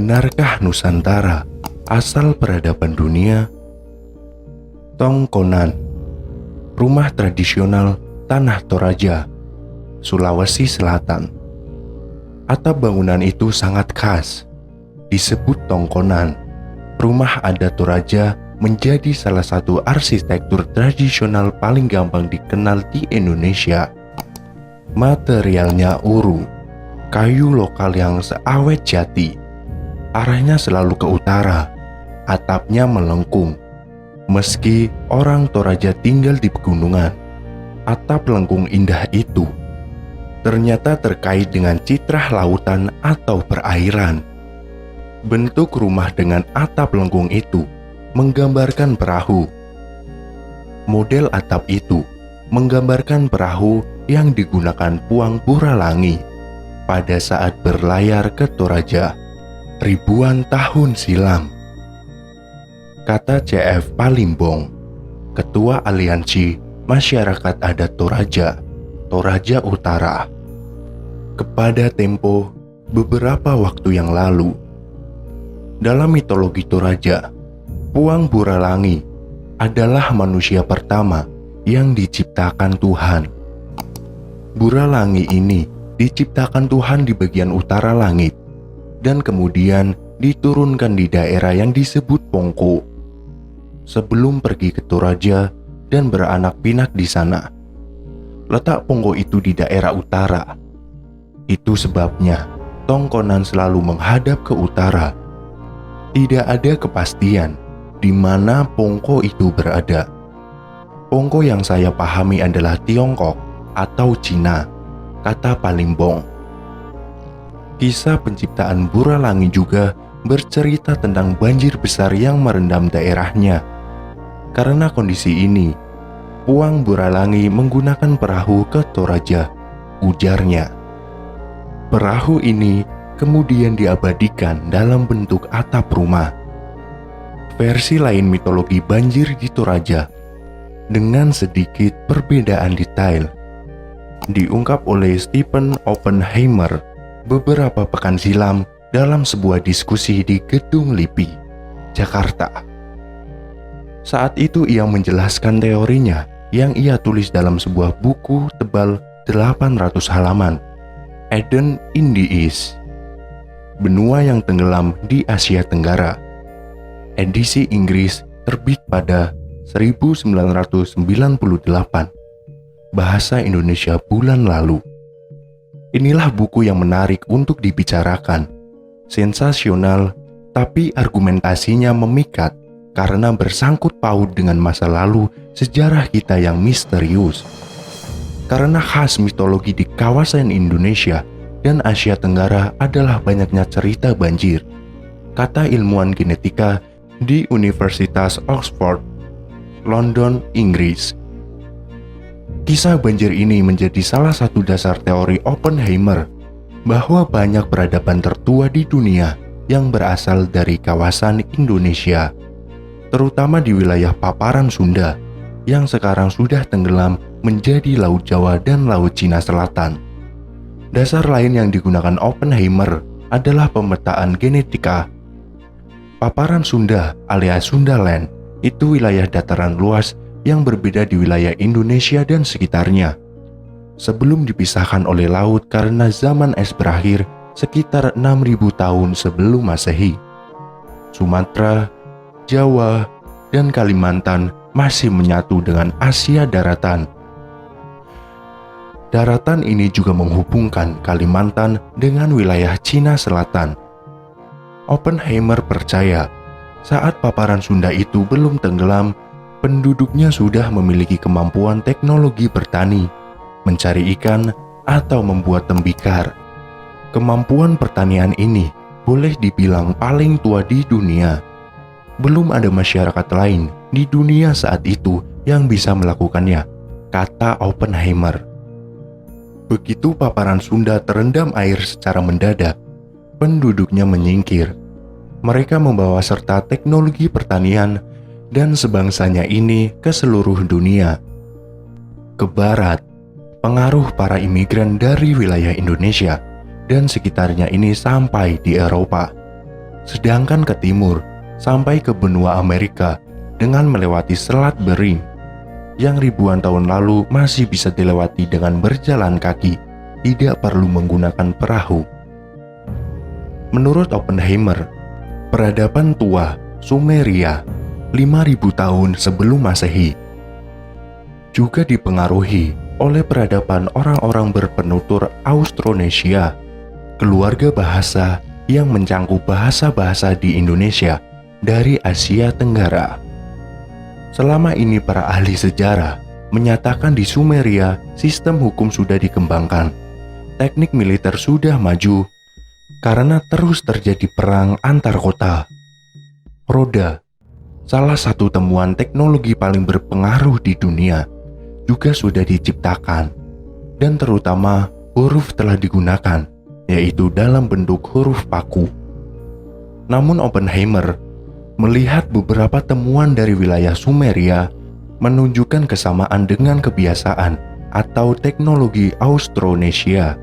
Benarkah Nusantara asal peradaban dunia? Tongkonan, rumah tradisional Tanah Toraja, Sulawesi Selatan. Atap bangunan itu sangat khas, disebut tongkonan. Rumah adat Toraja menjadi salah satu arsitektur tradisional paling gampang dikenal di Indonesia. Materialnya uru, kayu lokal yang seawet jati. Arahnya selalu ke utara, atapnya melengkung. Meski orang Toraja tinggal di pegunungan, atap lengkung indah itu ternyata terkait dengan citrah lautan atau perairan. Bentuk rumah dengan atap lengkung itu menggambarkan perahu. Model atap itu menggambarkan perahu yang digunakan Puang Buralangi pada saat berlayar ke Toraja ribuan tahun silam. Kata C.F. Palimbong, Ketua Aliansi Masyarakat Adat Toraja, Toraja Utara, kepada Tempo beberapa waktu yang lalu. Dalam mitologi Toraja, Puang Buralangi adalah manusia pertama yang diciptakan Tuhan. Buralangi ini diciptakan Tuhan di bagian utara langit dan kemudian diturunkan di daerah yang disebut Pongko sebelum pergi ke Toraja dan beranak pinak di sana. Letak Pongko itu di daerah utara. Itu sebabnya tongkonan selalu menghadap ke utara. Tidak ada kepastian di mana Pongko itu berada. Pongko yang saya pahami adalah Tiongkok atau Cina, kata Palimbong. Kisah penciptaan Buralangi juga bercerita tentang banjir besar yang merendam daerahnya. Karena kondisi ini, Puang Buralangi menggunakan perahu ke Toraja, ujarnya. Perahu ini kemudian diabadikan dalam bentuk atap rumah. Versi lain mitologi banjir di Toraja dengan sedikit perbedaan detail diungkap oleh Stephen Oppenheimer beberapa pekan silam dalam sebuah diskusi di Gedung LIPI, Jakarta. Saat itu ia menjelaskan teorinya yang ia tulis dalam sebuah buku tebal 800 halaman, Eden in the East, Benua yang Tenggelam di Asia Tenggara. Edisi Inggris terbit pada 1998, bahasa Indonesia bulan lalu. Inilah buku yang menarik untuk dibicarakan. Sensasional, tapi argumentasinya memikat karena bersangkut paut dengan masa lalu sejarah kita yang misterius. Karena khas mitologi di kawasan Indonesia dan Asia Tenggara adalah banyaknya cerita banjir, kata ilmuwan genetika di Universitas Oxford, London, Inggris. Kisah banjir ini menjadi salah satu dasar teori Oppenheimer bahwa banyak peradaban tertua di dunia yang berasal dari kawasan Indonesia, terutama di wilayah paparan Sunda yang sekarang sudah tenggelam menjadi Laut Jawa dan Laut Cina Selatan. Dasar lain yang digunakan Oppenheimer adalah pemetaan genetika. Paparan Sunda alias Sundaland itu wilayah dataran luas yang berbeda di wilayah Indonesia dan sekitarnya. Sebelum dipisahkan oleh laut karena zaman es berakhir sekitar 6.000 tahun sebelum Masehi. Sumatera, Jawa, dan Kalimantan masih menyatu dengan Asia daratan. Daratan ini juga menghubungkan Kalimantan dengan wilayah Cina Selatan. Oppenheimer percaya saat paparan Sunda itu belum tenggelam, penduduknya sudah memiliki kemampuan teknologi bertani, mencari ikan, atau membuat tembikar. Kemampuan pertanian ini boleh dibilang paling tua di dunia. Belum ada masyarakat lain di dunia saat itu yang bisa melakukannya, kata Oppenheimer. Begitu paparan Sunda terendam air secara mendadak, penduduknya menyingkir. Mereka membawa serta teknologi pertanian dan sebangsanya ini ke seluruh dunia. Ke barat, pengaruh para imigran dari wilayah Indonesia dan sekitarnya ini sampai di Eropa. sedangkan ke timur sampai ke benua Amerika dengan melewati Selat Bering yang ribuan tahun lalu masih bisa dilewati dengan berjalan kaki, tidak perlu menggunakan perahu. Menurut Oppenheimer, peradaban tua Sumeria 5.000 tahun sebelum Masehi juga dipengaruhi oleh peradaban orang-orang berpenutur Austronesia, keluarga bahasa yang mencangkup bahasa-bahasa di Indonesia dari Asia Tenggara. Selama ini para ahli sejarah menyatakan di Sumeria sistem hukum sudah dikembangkan, teknik militer sudah maju karena terus terjadi perang antar kota. Roda, salah satu temuan teknologi paling berpengaruh di dunia, juga sudah diciptakan, dan terutama huruf telah digunakan, yaitu dalam bentuk huruf paku. Namun Oppenheimer melihat beberapa temuan dari wilayah Sumeria menunjukkan kesamaan dengan kebiasaan atau teknologi Austronesia.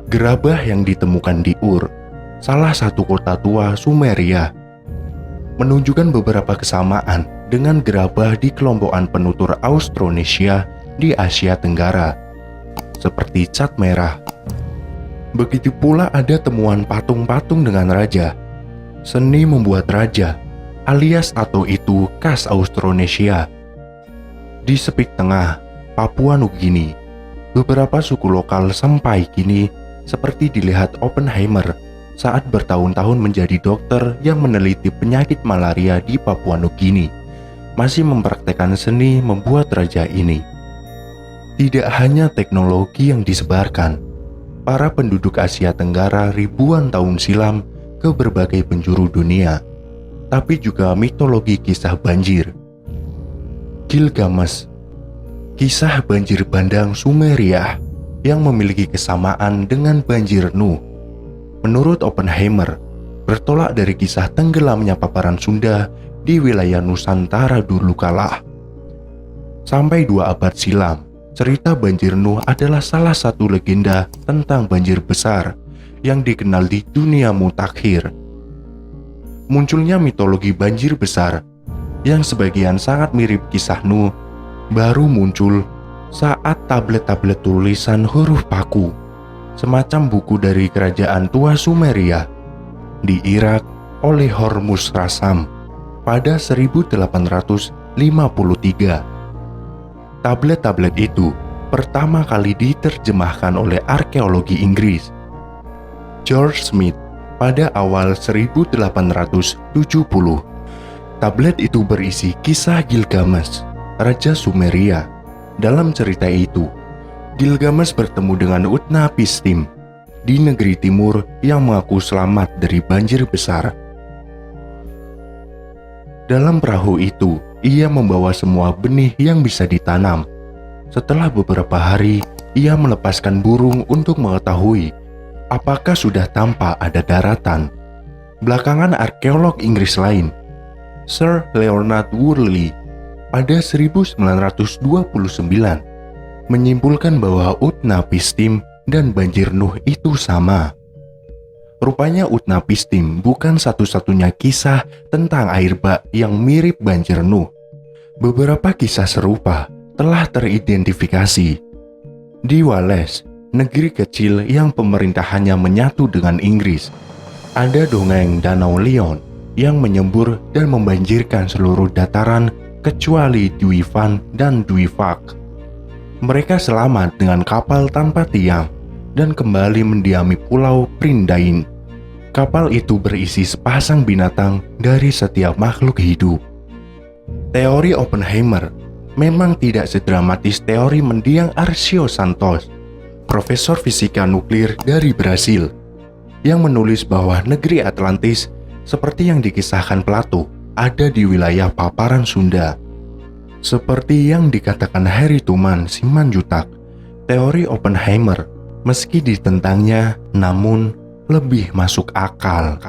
Gerabah yang ditemukan di Ur, salah satu kota tua Sumeria, menunjukkan beberapa kesamaan dengan gerabah di kelompokan penutur Austronesia di Asia Tenggara, seperti cat merah. Begitu pula ada temuan patung-patung dengan raja. Seni membuat raja, alias tato itu khas Austronesia. Di Sepik Tengah, Papua Nugini, beberapa suku lokal sampai kini seperti dilihat Oppenheimer saat bertahun-tahun menjadi dokter yang meneliti penyakit malaria di Papua Nugini, masih mempraktekkan seni membuat raja ini. Tidak hanya teknologi yang disebarkan, para penduduk Asia Tenggara ribuan tahun silam ke berbagai penjuru dunia, tapi juga mitologi kisah banjir. Gilgamesh, kisah banjir bandang Sumeria yang memiliki kesamaan dengan banjir Nuh, menurut Oppenheimer, bertolak dari kisah tenggelamnya paparan Sunda di wilayah Nusantara dulu kala. Sampai 2 abad silam, cerita banjir Nuh adalah salah satu legenda tentang banjir besar yang dikenal di dunia mutakhir. Munculnya mitologi banjir besar yang sebagian sangat mirip kisah Nuh baru muncul saat tablet-tablet tulisan huruf paku, semacam buku dari kerajaan tua Sumeria di Irak oleh Hormuz Rassam pada 1853. Tablet-tablet itu pertama kali diterjemahkan oleh arkeologi Inggris George Smith pada awal 1870. Tablet itu berisi kisah Gilgamesh, Raja Sumeria. Dalam cerita itu, Gilgamesh bertemu dengan Utnapishtim di negeri timur yang mengaku selamat dari banjir besar. Dalam perahu itu, ia membawa semua benih yang bisa ditanam. Setelah beberapa hari, ia melepaskan burung untuk mengetahui apakah sudah tampak ada daratan. Belakangan arkeolog Inggris lain, Sir Leonard Worley, pada 1929 menyimpulkan bahwa Utnapishtim dan banjir Nuh itu sama. Rupanya Utnapishtim bukan satu-satunya kisah tentang air bak yang mirip banjir Nuh. Beberapa kisah serupa telah teridentifikasi. Di Wales, negeri kecil yang pemerintahannya menyatu dengan Inggris, ada dongeng Danau Lion yang menyembur dan membanjirkan seluruh dataran kecuali Dwy Van dan Dwy Vach. Mereka selamat dengan kapal tanpa tiang dan kembali mendiami pulau Prindain. Kapal itu berisi sepasang binatang dari setiap makhluk hidup. Teori Oppenheimer memang tidak sedramatis teori mendiang Arcio Santos, profesor fisika nuklir dari Brasil, yang menulis bahwa negeri Atlantis seperti yang dikisahkan Plato ada di wilayah paparan Sunda. Seperti yang dikatakan Harry Truman Simanjuntak, teori Oppenheimer meski ditentangnya namun lebih masuk akal.